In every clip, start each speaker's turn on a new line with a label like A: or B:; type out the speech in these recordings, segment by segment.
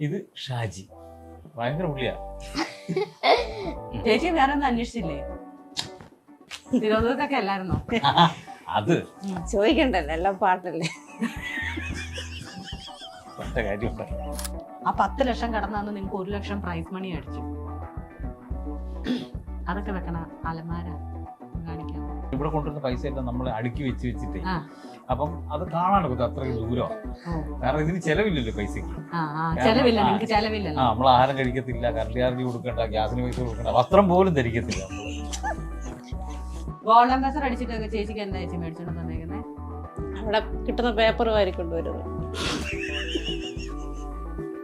A: ഇത് ഷാജി, ഭയങ്കര പുള്ളിയാ.
B: ചേച്ചി വേറെ ഒന്നും അന്വേഷിച്ചില്ലേ? തിരുവനന്തപുരത്തൊക്കെ അല്ലായിരുന്നോ?
A: അത്
C: ചോദിക്കണ്ടല്ലോ, എല്ലാം പാട്ടല്ലേ.
A: ഒറ്റ കാര്യമുണ്ട്.
B: ആ 10 ലക്ഷം കടന്നു നിങ്ങൾക്ക് 1 ലക്ഷം പ്രൈസ് മണി അടിച്ചു. അതൊക്കെ വെക്കണ അലമാര കാണിക്കാം.
A: ഇവിടെ കൊണ്ടുവന്ന പൈസ എല്ലാം നമ്മൾ അടുക്കി വെച്ചിട്ടേ, അപ്പം അത് കാണാനൊക്കെ അത്രയും ദൂരം. കാരണം ഇതിന് ചെലവില്ലല്ലോ പൈസക്ക്.
B: ചെലവില്ല, നിങ്ങൾക്ക് ചെലവില്ലല്ലോ.
A: നമ്മൾ ആഹാരം കഴിക്കത്തില്ല, കറണ്ട് ചാർജ് കൊടുക്കണ്ട, ഗ്യാസിന് പൈസ കൊടുക്കണ്ട, വസ്ത്രം പോലും ധരിക്കത്തില്ല.
B: ഗോൾഡ് അംബാസഡർ അടിച്ചിട്ടൊക്കെ ചേച്ചിക്ക് എന്താ ചേച്ചി മേടിച്ചോണ്ട് തന്നേക്കുന്നത്?
C: അവിടെ കിട്ടുന്ന പേപ്പർ വാരി കൊണ്ടുവരുന്നത്.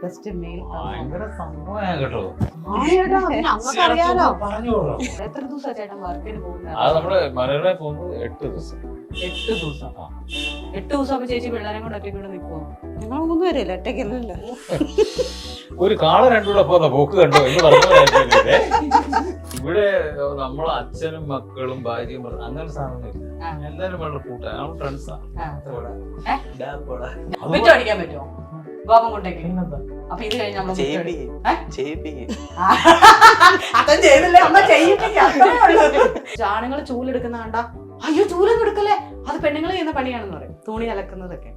A: ഭയങ്കര സംഭവമാണ് കേട്ടോ.
B: അറിയാലോ. എത്ര ദിവസം ചേട്ടൻ വർക്കിന് പോകുന്നത്?
A: അത് നമ്മുടെ മനോരമ പോകുന്നത് 8 ദിവസം.
B: 8 ദിവസം. 8 ദിവസം ചേച്ചി പിള്ളേരെ കൊണ്ട് ഒറ്റയ്ക്ക് കൊണ്ട് നിൽക്കുമോ?
C: ഞങ്ങൾ 3 പേരല്ല, ഒറ്റയ്ക്കല്ലല്ലോ.
A: ഒരു കാള രണ്ടുകൂടെ പോകുന്ന പോക്ക് കണ്ടോ എന്ന് പറഞ്ഞേ. ഇവിടെ നമ്മളെ അച്ഛനും മക്കളും ഭാര്യയും അങ്ങനെ സാധനമില്ല. എല്ലാരും വളരെ കൂട്ടാണ്, ഫ്രണ്ട്സാ.
B: അടിക്കാൻ പറ്റുമോ ഗോപം കൊണ്ടേക്ക്? അപ്പൊ ഇത് കഴിഞ്ഞ് അച്ഛൻ ചെയ്തില്ലേ, അമ്മ ചെയ്യിപ്പിക്കാം. ആണുങ്ങൾ ചൂലെടുക്കുന്ന കണ്ട അയ്യോ ചൂലൊന്നും എടുക്കല്ലേ, അത് പെണ്ണുങ്ങൾ ചെയ്യുന്ന പണിയാണെന്ന് പറയും. തുണി അലക്കുന്നതൊക്കെ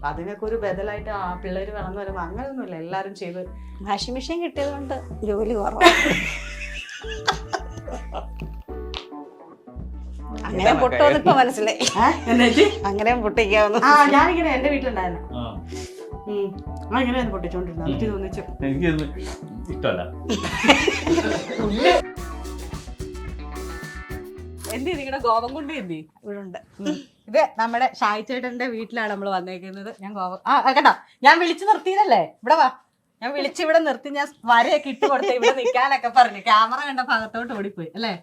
B: അതിനൊക്കെ ഒരു ബദലായിട്ട് ആ പിള്ളേര് വളർന്നു വരുമ്പോ അങ്ങനൊന്നുമില്ല, എല്ലാരും ചെയ്ത്.
C: വാഷിംഗ് മെഷീൻ കിട്ടിയത് കൊണ്ട് ജോലി കുറവാണ്. അങ്ങനെ പൊട്ടോന്ന് ഇപ്പൊ മനസ്സിലായി. അങ്ങനെ പൊട്ടിക്കാവുന്ന.
B: ഞാനിങ്ങനെ എന്റെ വീട്ടിലുണ്ടായിരുന്നു, ഇങ്ങനെ പൊട്ടിച്ചോണ്ടിരുന്നു. എനിക്ക് തോന്നിച്ചു
A: എനിക്കൊന്നും ഇഷ്ടമല്ല.
B: എന്തി നിങ്ങളുടെ ഗോപം കൊണ്ട് എന്തി ഇവിടെ ഉണ്ട്. ഇത് നമ്മുടെ ഷായി ചേട്ടന്റെ വീട്ടിലാണ് നമ്മൾ വന്നേക്കുന്നത്. ഞാൻ ഗോപം കേട്ടോ, ഞാൻ വിളിച്ചു നിർത്തിയതല്ലേ, ഇവിടെ വാ. ഞാൻ വിളിച്ചിവിടെ നിർത്തി, ഞാൻ വരയൊക്കെ ഇട്ട് കൊടുത്ത ഇവിടെ നിൽക്കാനൊക്കെ പറഞ്ഞു. ക്യാമറ കണ്ട ഭാഗത്തോട്ട് ഓടിപ്പോയി അല്ലേ?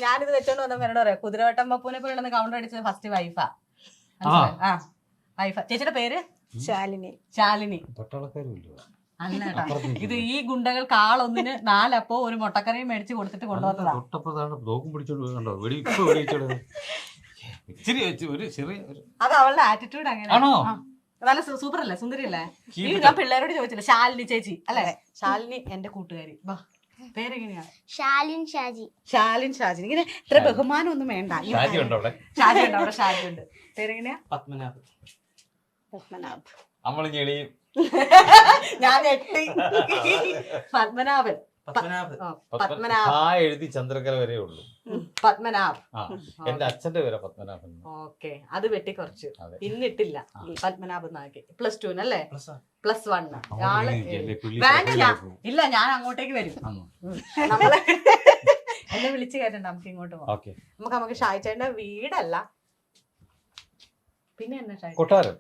B: ഞാനിത് വെച്ചോണ്ട് വന്നപ്പോ എന്നോട് പറയാം, കുതിരവട്ടം പപ്പൂനെ പോലുള്ള കൗണ്ടർ അടിച്ചത് ഫസ്റ്റ് വൈഫാ. വൈഫ. ചേച്ചിയുടെ പേര്
C: ശാലിനി.
B: ശാലിനി അല്ല കേട്ടോ. ഇത് ഈ ഗുണ്ടകൾക്ക് ആളൊന്നിന് 4 അപ്പോ 1 മുട്ടക്കറിയും മേടിച്ച് കൊടുത്തിട്ട് കൊണ്ടുവന്നതാ. അത് അവളുടെ ആറ്റിറ്റ്യൂഡ് അങ്ങനെ. നല്ല സൂപ്പർ അല്ലേ, സുന്ദരി അല്ലേ? ഞാൻ പിള്ളേരോട് ചോദിച്ചില്ല, ശാലിനി ചേച്ചി അല്ലേ? ശാലിനി എന്റെ കൂട്ടുകാരി. പേരെങ്ങനെയാ?
D: ശാലിൻ ഷാജി.
B: ശാലിൻ ഷാജി. ഇങ്ങനെ ഇത്ര ബഹുമാനം ഒന്നും വേണ്ട. ഷാജി ഉണ്ട് അവിടെ, ഷാജി ഉണ്ട്. പേരെങ്ങനെയാ?
A: പത്മനാഭ്.
C: പത്മനാഭ്.
B: ഞാൻ ഞെട്ടി. പത്മനാഭൻ.
A: എഴുതി ചന്ദ്രകല വരെ ഉള്ളൂ.
B: പത്മനാഭ്.
A: എന്റെ അച്ഛന്റെ പേര് പത്മനാഭൻ.
B: ഓക്കെ, അത് വെട്ടി കുറച്ച് ഇന്നിട്ടില്ല. പത്മനാഭൻ നാക്കി +2 അല്ലേ? +1. ആള് വേണ്ട. ഇല്ല, ഞാൻ അങ്ങോട്ടേക്ക് വരും. നമ്മളെ എന്നെ വിളിച്ചു കയറ്റണ്ട, നമുക്ക് ഇങ്ങോട്ട് പോകാം. നമുക്ക് ഷായിച്ചേട്ടന്റെ വീടല്ല, പിന്നെ എന്നാ ഷായി
A: കൊട്ടാരം.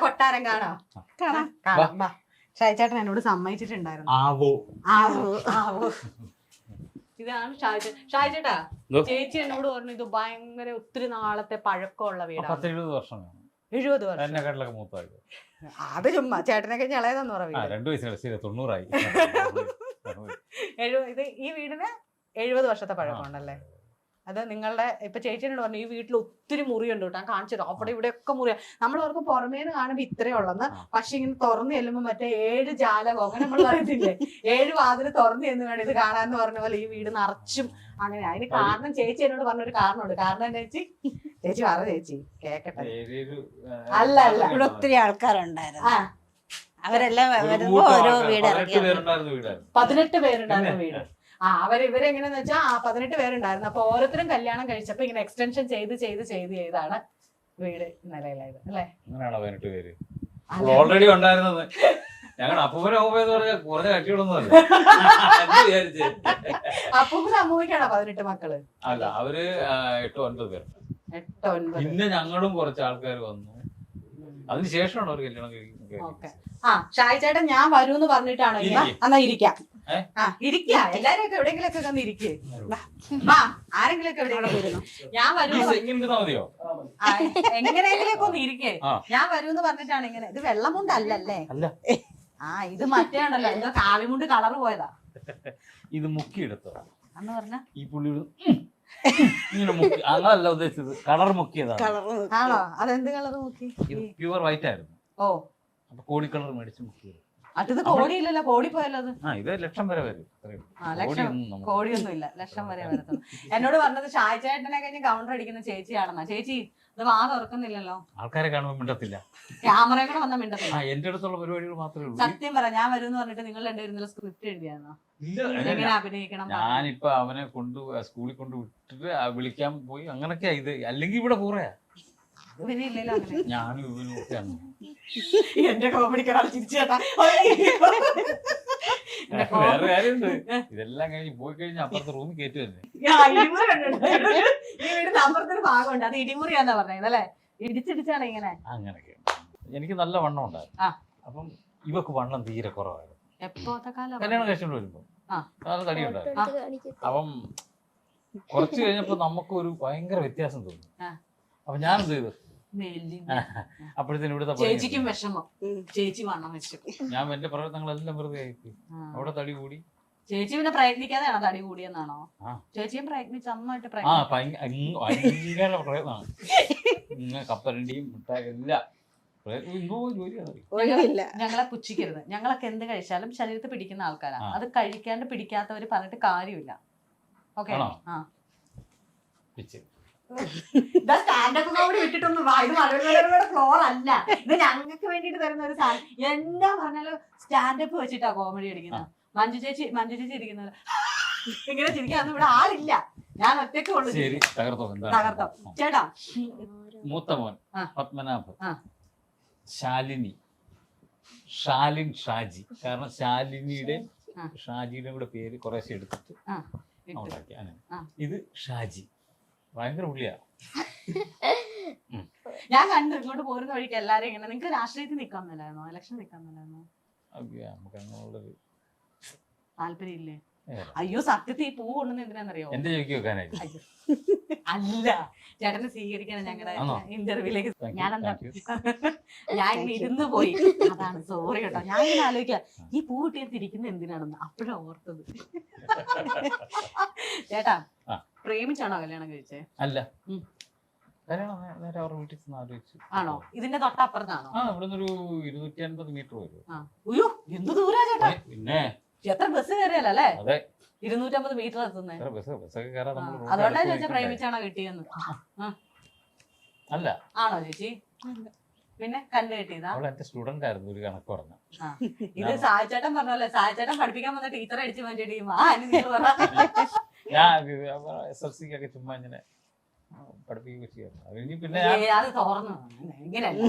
B: കൊട്ടാരം കാണാം. ഷായിച്ചേട്ടൻ എന്നോട് സമ്മതിച്ചിട്ടുണ്ടായിരുന്നു. ഇതാണ് ഷായിച്ചേട്ടാ. ചേച്ചി എന്നോട് പറഞ്ഞു ഇത് ഭയങ്കര ഒത്തിരി നാളത്തെ പഴക്കമുള്ള വീടാണ്.
A: 70 വർഷം.
B: 70 വർഷം. അത് ചുമ്മാ, ചേട്ടനൊക്കെ ഇളയതെന്ന് പറയും.
A: 2 വയസ്സിന് 90ആയി.
B: ഇത് ഈ വീടിന് 70 വർഷത്തെ പഴക്കമുണ്ടല്ലേ? അത് നിങ്ങളുടെ ഇപ്പൊ ചേച്ചിയോട് പറഞ്ഞു ഈ വീട്ടിൽ ഒത്തിരി മുറിയുണ്ട് കേട്ടോ, ഞാൻ കാണിച്ചു തരാം. അവിടെ ഇവിടെ ഒക്കെ മുറിയാണ്. നമ്മളവർക്ക് പുറമേന്ന് കാണുമ്പോ ഇത്രയേ ഉള്ളെന്ന്, പക്ഷെ ഇങ്ങനെ തുറന്നു ചെല്ലുമ്പോ മറ്റേ 7 ജാലകം അങ്ങനെ നമ്മൾ പറയത്തില്ലേ, 7 വാതിൽ തുറന്നു ചെന്ന് വേണം ഇത് കാണാന്ന് പറഞ്ഞ പോലെ ഈ വീട് നിറച്ചും അങ്ങനെ. അതിന് കാരണം ചേച്ചി എന്നോട് പറഞ്ഞൊരു കാരണമുണ്ട്. കാരണം എന്താ ചേച്ചി പറ ചേച്ചി കേക്കട്ടെ. അല്ല
C: ഇവിടെ ഒത്തിരി ആൾക്കാരുണ്ടായിരുന്നു, അവരെല്ലാം വരുമ്പോ ഓരോ വീട്
B: 18 പേരുണ്ടായിരുന്ന വീട്. ഇവരെങ്ങനെയാന്ന് വെച്ചാൽ 18 പേരുണ്ടായിരുന്നു. അപ്പൊ ഓരോരുത്തരും കല്യാണം കഴിച്ചപ്പോ ഇങ്ങനെ എക്സ്റ്റൻഷൻ ചെയ്താണ് വീട് നിലയിലായത് അല്ലേ?
A: അങ്ങനെയാണോ 18 പേര് ഓൾറെഡി ഉണ്ടായിരുന്നത്? ഞങ്ങളുടെ അപ്പൂപ്പനും അമ്മൂമ്മയെന്ന് പറഞ്ഞാൽ കുറഞ്ഞ കട്ടികളൊന്നും അല്ല.
B: അപ്പൂപ്പനും അമ്മൂമ്മയ്ക്കാണോ 18 മക്കള്?
A: അല്ല, അവര് 8-9 പേർ.
B: 8-9.
A: പിന്നെ ഞങ്ങളും കുറച്ച് ആൾക്കാർ വന്നു, അതിനുശേഷമാണ് അവർ കല്യാണം കഴിക്കുന്നത്.
B: ഷായി ചേട്ടൻ ഞാൻ വരൂന്ന് പറഞ്ഞിട്ടാണോ? എന്നാ ഇരിക്കാം, എല്ലാരും ഒക്കെ എവിടെയെങ്കിലും ഒക്കെ വന്ന് ഇരിക്കേ. ആരെങ്കിലും ഒക്കെ എവിടെയെങ്കിലും വരുന്നു, ഞാൻ
A: മതിയോ?
B: എങ്ങനെയെങ്കിലും ഒക്കെ ഒന്ന് ഇരിക്കേ. ഞാൻ വരൂന്ന് പറഞ്ഞിട്ടാണ് ഇങ്ങനെ. ഇത് വെള്ളമുണ്ടല്ലേ? ഇത് മറ്റേ ആണല്ലോ, എന്തോ കാവിമുണ്ട് കളറ് പോയതാ.
A: ഇത് മുക്കിയെടുത്തോ
C: അന്ന് പറഞ്ഞ
A: ഈ പുള്ളി ഇങ്ങനെ മുക്കി, അങ്ങനല്ല ഉദ്ദേശിച്ചത്, കളർ മുക്കിയതാണ്.
C: കളറ്
B: ആണോ? അതെന്ത് കളർ നോക്കി?
A: ഇത് പ്യുവർ വൈറ്റ് ആയിരുന്നു.
B: ഓ,
A: അപ്പൊ കോടി കളർ മേടിച്ച് മുക്കിയത്.
B: അത് കോടിയില്ലല്ലോ, കോടി പോയല്ലോ അത്.
A: ഇത് ലക്ഷം വരെ വരും.
B: കോടിയൊന്നും ഇല്ല, ലക്ഷം വരെ വരത്തുള്ളൂ. എന്നോട് പറഞ്ഞത് ഷായ് ചേട്ടനെ കഴിഞ്ഞ് കൗണ്ടർ അടിക്കുന്ന ചേച്ചിയാണെന്നാ. ചേച്ചി ഇത് വാ തുറക്കുന്നില്ലല്ലോ,
A: ആൾക്കാരെ കാണുമ്പോൾ മിണ്ടത്തില്ല.
B: ക്യാമറയും കൂടെ വന്ന മിണ്ടത്തില്ല.
A: എന്റെ അടുത്തുള്ള പരിപാടികൾ മാത്രമേ ഉള്ളൂ.
B: സത്യം പറ, ഞാൻ വരും പറഞ്ഞിട്ട് നിങ്ങൾ രണ്ടുപേരും സ്ക്രിപ്റ്റ് എഴുതിയാന്നോ? എങ്ങനെ അഭിനയിക്കണം?
A: ഞാനിപ്പോ അവനെ സ്കൂളിൽ കൊണ്ട് വിട്ടിട്ട് വിളിക്കാൻ പോയി, അങ്ങനൊക്കെയാ ഇത്. അല്ലെങ്കിൽ ഇവിടെ കൂറയാ
B: പിന്നെ ഇല്ലല്ലോ അങ്ങനെ.
A: ഞാനും ഇവനും ഒക്കെയാണ്.
B: എന്റെ കോമഡി ചിരിച്ചേട്ടാ.
A: വേറെ കാര്യമുണ്ട്, ഇതെല്ലാം കഴിഞ്ഞ് പോയി കഴിഞ്ഞാൽ അപ്പുറത്തെ റൂമിൽ കയറ്റി തന്നെ.
B: ഈ വീടിന്റെ അപ്പുറത്തൊരു ഭാഗമുണ്ട്, അത് ഇടിമുറിയാന്നാ പറഞ്ഞത് അല്ലേ? ഇടിച്ചിടിച്ചാണ് ഇങ്ങനെ.
A: അങ്ങനെയൊക്കെ എനിക്ക് നല്ല വണ്ണം ഉണ്ടായിരുന്നു. അപ്പം ഇവക്ക് വണ്ണം തീരെ കുറവായിരുന്നു.
B: എപ്പോഴത്തെ കാലം?
A: കല്യാണം കഴിച്ചോണ്ട് വരുമ്പോ നല്ല തടി ഉണ്ടായിരുന്നു. അപ്പം കുറച്ച് കഴിഞ്ഞപ്പോ നമുക്കൊരു ഭയങ്കര വ്യത്യാസം തോന്നി. അപ്പൊ ഞാൻ എന്ത് ചെയ്തു, അപ്പോഴത്തേനും ഇവിടുത്തെ
B: ചേച്ചിക്കും വിഷമം, ചേച്ചി വണ്ണം വെച്ചു.
A: ഞാൻ എന്റെ പ്രവർത്തനങ്ങളെല്ലാം വെറുതെ ആയിപ്പോയി. അവിടെ തടി കൂടി.
B: ചേച്ചി പിന്നെ പ്രയത്നിക്കാതെയാണോ തടി കൂടിയെന്നാണോ? ചേച്ചിയും പ്രയത്നിച്ച് നന്നായിട്ട്
A: ഭയങ്കര പ്രയത്നമാണ്. കപ്പലണ്ടിയും മിഠായി എല്ലാം
B: ഞങ്ങളെ പുച്ഛിക്കരുത്. ഞങ്ങളൊക്കെ എന്ത് കഴിച്ചാലും ശരീരത്തിൽ പിടിക്കുന്ന ആൾക്കാരാണ്. അത് കഴിക്കാണ്ട് പിടിക്കാത്തവര് പറഞ്ഞിട്ട് കാര്യമില്ല. ഓക്കെ, സ്റ്റാൻഡപ്പ് കോമഡി വിട്ടിട്ടൊന്നും വാ. ഇത് മലയാളികളുടെ ഫ്ലോർ അല്ല, ഇത് ഞങ്ങൾക്ക് വേണ്ടിട്ട് തരുന്ന ഒരു സാധനം. എന്താ പറഞ്ഞാലും സ്റ്റാൻഡപ്പ് വെച്ചിട്ടാ കോമഡി അടിക്കുന്നത്. മഞ്ജു ചേച്ചി ഇരിക്കുന്നത് ഇങ്ങനെ ചിരിക്കാന്ന് ഇവിടെ ആളില്ല, ഞാൻ ഒറ്റയ്ക്ക് ഉള്ളു. തകർത്തോ ചേട്ടാ.
A: മൂത്ത മോൻ പത്മനാഭൻ, ഷാലിൻ ഷാജി. കാരണം ഷാജിയുടെ കൂടെ പേര് കുറേശ്ശെ എടുത്തിട്ട് ഉണ്ടാക്കി. ഇത് ഷാജി, ഭയങ്കര പുള്ളിയാ.
B: ഞാൻ കണ്ടു ഇങ്ങോട്ട് പോരുന്ന വഴിക്ക് എല്ലാരും ഇങ്ങനെ. നിങ്ങക്ക് രാഷ്ട്രീയത്തിൽ നിക്കാൻ മേലായിരുന്നോ? ഇലക്ഷൻ നിക്കാൻ മേലായിരുന്നോ?
A: നമുക്ക് അങ്ങനെയുള്ളൊരു
B: താല്പര്യം ഇല്ലേ? അയ്യോ, സത്യത്തിൽ ഈ പൂ കൊണ്ടുവന്ന് എന്തിനാന്നറിയോ?
A: എന്റെ ചോദിച്ചു വെക്കാനായിട്ട്
B: അല്ല, ചേട്ടനെ സ്വീകരിക്കണം ഞങ്ങളുടെ ഇന്റർവ്യൂലേക്ക്. ഞാൻ ഇങ്ങനെ ഇരുന്ന് പോയി, അതാണ് സോറി കേട്ടോ. ഞാൻ ഇങ്ങനെ ആലോചിക്കുക, ഈ പൂ കിട്ടിയാൽ തിരിക്കുന്നത് എന്തിനാണെന്ന് അപ്പോഴാ ഓർത്തത്. ചേട്ടാ, പ്രേമിച്ചാണോ കല്യാണം കഴിച്ചേ?
A: അല്ല, നേരെ അവരുടെ വീട്ടിൽ നിന്ന് ആലോചിച്ചു.
B: ആണോ? ഇതിന്റെ തൊട്ടപ്പുറത്താണോ?
A: ഇവിടുന്ന് ഒരു 250 മീറ്റർ വരും.
B: അയ്യോ, എന്ത് ദൂരാ ചേട്ടാ.
A: പിന്നെ
B: എത്ര ബസ് കയറിയല്ലേ?
A: അതെ,
B: 250 മീറ്റർ എത്തുന്നേ.
A: അതുകൊണ്ടാ
B: ചേച്ചാ പ്രേമിച്ചാണോ കിട്ടിയെന്ന്?
A: അല്ല.
B: ആണോ ചേച്ചി? പിന്നെ കണ്ടു കിട്ടിയതാ?
A: അവൾ എന്റെ സ്റ്റുഡന്റ് ആയിരുന്നു, ഒരു കണക്ക് പറഞ്ഞു.
B: ഇത് സായിച്ചേട്ടൻ പറഞ്ഞല്ലേ, സായിച്ചേട്ടൻ പഠിപ്പിക്കാൻ വന്ന ടീച്ചറെ അടിച്ചു മാറ്റി.
A: ഞാൻ SLC ഒക്കെ ചുമ്മാ ഇങ്ങനെ പഠിപ്പിക്കുകയൊക്കെ ചെയ്യാം. പിന്നെ
B: അത് തുറന്നു ഇങ്ങനെയല്ല.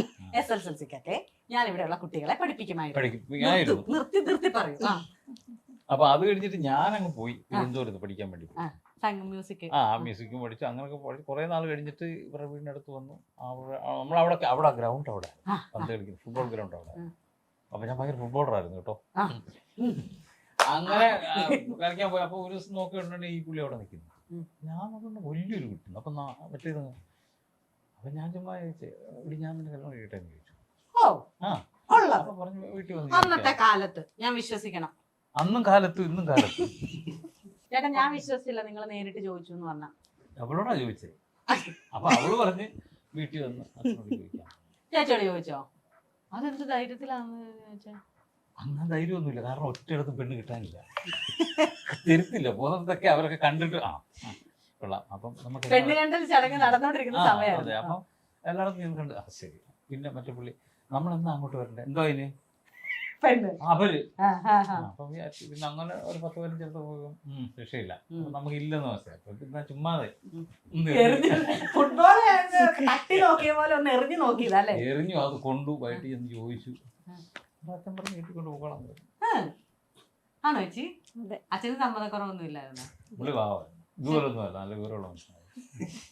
B: SLC-ക്കൊക്കെ ഞാൻ ഇവിടെയുള്ള കുട്ടികളെ പഠിപ്പിക്കുമായിരുന്നു. നിർത്തി പറയൂ.
A: അപ്പൊ അത് കഴിഞ്ഞിട്ട് ഞാൻ അങ്ങ് പോയി തിരുവനന്തപുരത്ത് പഠിക്കാൻ വേണ്ടി.
B: മ്യൂസിക്
A: മ്യൂസിക്കും പഠിച്ചു. അങ്ങനെയൊക്കെ കുറെ നാൾ കഴിഞ്ഞിട്ട് ഇവരുടെ വീടിനടുത്ത് വന്നു. അവിടെ ഗ്രൗണ്ട്, അവിടെ പന്ത് കളിക്കുന്നു, ഫുട്ബോൾ ഗ്രൗണ്ട് അവിടെ. അപ്പൊ ഞാൻ ഭയങ്കര ഫുട്ബോളറായിരുന്നു കേട്ടോ. അങ്ങനെ കളിക്കാൻ പോയി. അപ്പൊ ഒരു ദിവസം നോക്കിയിട്ടുണ്ടെങ്കിൽ ഈ പുള്ളി അവിടെ നിൽക്കുന്നു. ഞാൻ നോക്കുന്ന വലിയൊരു കിട്ടുന്നു. അപ്പൊ മറ്റേത് അപ്പൊ ഞാൻ ചുമ്മാ ഇവിടെ ഞാൻ നിന്റെ കല്യാണം കഴിക്കട്ടെന്ന് ചോദിച്ചു. അപ്പൊ പറഞ്ഞു വീട്ടിൽ വന്നു.
B: അന്നത്തെ കാലത്ത് ഞാൻ വിശ്വസിക്കണം.
A: അന്നും കാലത്തും ഇന്നും കാലത്തും
B: ചേട്ടാ, ഞാൻ വിശ്വസിച്ചില്ല നിങ്ങൾ നേരിട്ട് ചോദിച്ചു എന്ന് പറഞ്ഞ.
A: അവളോടാ ചോദിച്ചത്. അപ്പൊ അവള് പറഞ്ഞ് വീട്ടിൽ വന്ന് അച്ഛനോട് ചോദിക്കാം.
B: ചേച്ചിയോട് ചോദിച്ചോ? അതെന്ത് ധൈര്യത്തിലാന്ന് ചോദിച്ചാ?
A: അങ്ങനെ ധൈര്യമൊന്നുമില്ല, കാരണം ഒറ്റയിടത്തും പെണ്ണ് കിട്ടാനില്ല, തിരുത്തില്ല. പോകുന്നതൊക്കെ അവരൊക്കെ കണ്ടിട്ട് കൊള്ളാം. അപ്പം നമുക്ക്
B: പെണ്ണ് കണ്ടൽ ചടങ്ങ് നടന്നോണ്ടിരിക്കുന്ന സമയമാണ്.
A: അപ്പം എല്ലായിടത്തും കണ്ട് ശരി. പിന്നെ മറ്റേ പുള്ളി നമ്മളെന്നാ അങ്ങോട്ട് വരണ്ടേ, എന്തോ അതിന് അവര്. അപ്പൊ പിന്നെ അങ്ങനെ ഒരു 10-15 ചേർത്ത് പോകും, രക്ഷയില്ല. നമുക്ക് ഇല്ലെന്ന് മനസ്സിലായി. പിന്നെ ചുമ്മാതെ
B: ഫുട്ബോൾ എറിഞ്ഞു നോക്കിയതല്ലേ?
A: എറിഞ്ഞു, അത് കൊണ്ടു വൈകിട്ട് ചെന്ന് ചോദിച്ചു. അച്ഛൻ പറഞ്ഞ് വീട്ടിൽ കൊണ്ട് പോകണം.
B: ആണോ ചേച്ചി? അച്ഛന് സമ്മതക്കുറവൊന്നും ഇല്ലായിരുന്നു?
A: പുള്ളി പാവ, ദൂരമൊന്നും അല്ല, നല്ല ദൂരമുള്ള മനസ്സിലായി.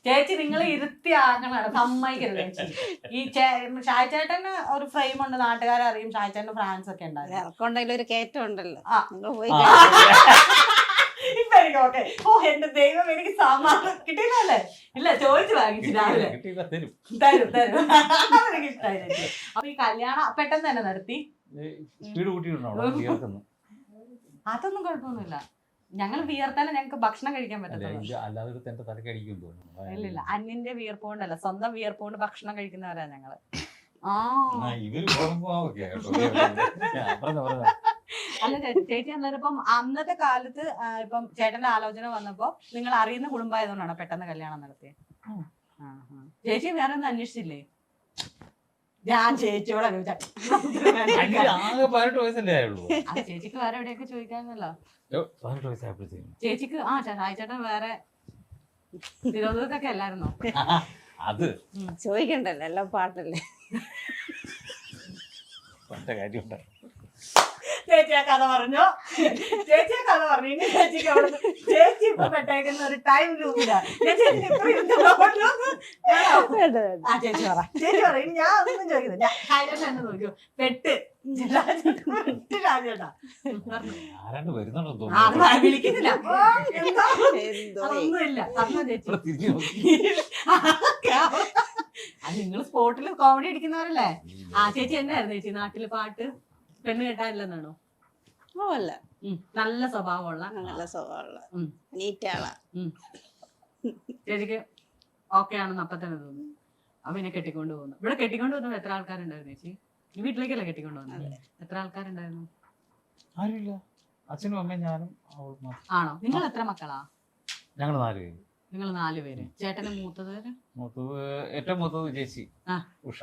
B: ചേച്ചി നിങ്ങളെ ഇരുത്തി ആക്കണാണ്, സമ്മതിക്കരുത് ചേച്ചി. ഈ ഷായ്ചേട്ടന് ഒരു ഫ്രെയിം ഉണ്ട്, നാട്ടുകാരെ അറിയും. ഷായ്ചേട്ടന് ഫ്രാൻസ് ഒക്കെ ഉണ്ടായിരുന്നു.
C: ഒരു കയറ്റം ഉണ്ടല്ലോ.
B: ഇപ്പൊ എനിക്ക് ഓക്കെ. ഓ എന്റെ ദൈവം, എനിക്ക് സമാധാനം കിട്ടിയില്ലേ? ഇല്ല, ചോദിച്ചു വാങ്ങിച്ചു രാവിലെ. തരും. അതെനിക്ക് ഇഷ്ടമായി ചേച്ചി. അപ്പൊ ഈ കല്യാണം പെട്ടെന്ന് തന്നെ നടത്തി?
A: സ്പീഡ് കൂട്ടിയിട്ടുണ്ടോ?
B: അതൊന്നും കുഴപ്പമൊന്നുമില്ല. ഞങ്ങൾ വിയർത്താലും ഞങ്ങൾക്ക് ഭക്ഷണം കഴിക്കാൻ
A: അല്ല
B: പറ്റത്തില്ല.
A: ഇത് അല്ലാതെ ഒരു എന്റെ തലക്ക് അടിക്കും തോന്നുന്നു.
B: ഇല്ലില്ല, അന്യന്റെ വിയർപ്പ് കൊണ്ടല്ല, സ്വന്തം വിയർപ്പ് കൊണ്ട് ഭക്ഷണം കഴിക്കുന്നവരാ ഞങ്ങള്. ആ
A: ഇവര് ഓർമ്മ
B: അല്ല ചേച്ചി അന്നേരം ഇപ്പം അന്നത്തെ കാലത്ത് ഇപ്പം ചേട്ടന്റെ ആലോചന വന്നപ്പോ നിങ്ങൾ അറിയുന്ന കുടുംബമായതുകൊണ്ടാണ് പെട്ടെന്ന് കല്യാണം നടത്തിയത്. ചേച്ചി വേറെ ഒന്നും അന്വേഷിച്ചില്ലേ? ഞാൻ ചേച്ചിയോടെ
A: ആകെ 18 വയസ്സല്ലേ ആയുള്ളൂ.
B: അത് ചേച്ചിക്ക് വേറെ എവിടെയൊക്കെ ചോദിക്കാന്നല്ലോ.
A: 18 വയസ്സായപ്പോഴത്തേക്കും
B: ചേച്ചിക്ക് ചേട്ടൻ വേറെ തിരുവനന്തപുരത്തൊക്കെ അല്ലായിരുന്നോ?
A: അത്
C: ചോദിക്കണ്ടല്ലോ, എല്ലാം പാട്ടല്ലേ.
A: കാര്യമുണ്ട്.
B: ചേച്ചി ആ കഥ പറഞ്ഞു, ചേച്ചി ആ കഥ പറഞ്ഞു. ഇനി ചേച്ചിക്ക് അവിടെ ചേച്ചി ഇപ്പൊ പെട്ടേക്കുന്ന ഒരു ടൈം ലൂപ്പില്ല. ചേച്ചി പറ, ചേച്ചി പറ. ഇനി ഞാൻ ഒന്നും ചോദിക്കുന്നത്, ഞാൻ കാര്യം തന്നെ നോക്കിയോ. പെട്ട് രാജേട്ടാ
A: ആരാണ്ട് വരുന്നുണ്ടോ
B: വിളിക്കുന്നില്ല, അതൊന്നുമില്ല. പറഞ്ഞോ ചേച്ചി. അത് നിങ്ങൾ സ്പോട്ടിൽ കോമഡി അടിക്കുന്നവരല്ലേ? ചേച്ചി എന്നായിരുന്നു ചേച്ചി നാട്ടില് പാട്ട്? പെണ്ണ് കേട്ടാനില്ലെന്നാണോ?
C: അല്ല,
B: നല്ല സ്വഭാവമുള്ള,
C: നല്ല സ്വഭാവമുള്ള നീറ്റാളാ.
B: ചേച്ചിക്ക് ഓക്കെ ആണെന്ന് അപ്പൊ തന്നെ തോന്നുന്നു. അപ്പൊ എന്നെ കെട്ടിക്കൊണ്ട് പോകുന്നു. ഇവിടെ കെട്ടിക്കൊണ്ട് പോകുന്നത് എത്ര ആൾക്കാരുണ്ടായിരുന്നു ചേച്ചി? ഈ വീട്ടിലേക്കല്ലേ കെട്ടിക്കൊണ്ട് പോകുന്നത്? എത്ര ആൾക്കാരുണ്ടായിരുന്നു?
A: ആരുമില്ല, അച്ഛനും അമ്മയും ഞാനും അവൾ മാത്രം.
B: ആണോ? നിങ്ങൾ എത്ര മക്കളാ?
A: ഞങ്ങൾ 4 പേര്.
B: നിങ്ങൾ 4 പേര്. ചേട്ടന് മൂത്തത്?
A: ഏറ്റവും മൂത്തത് ചേച്ചി ഉഷ,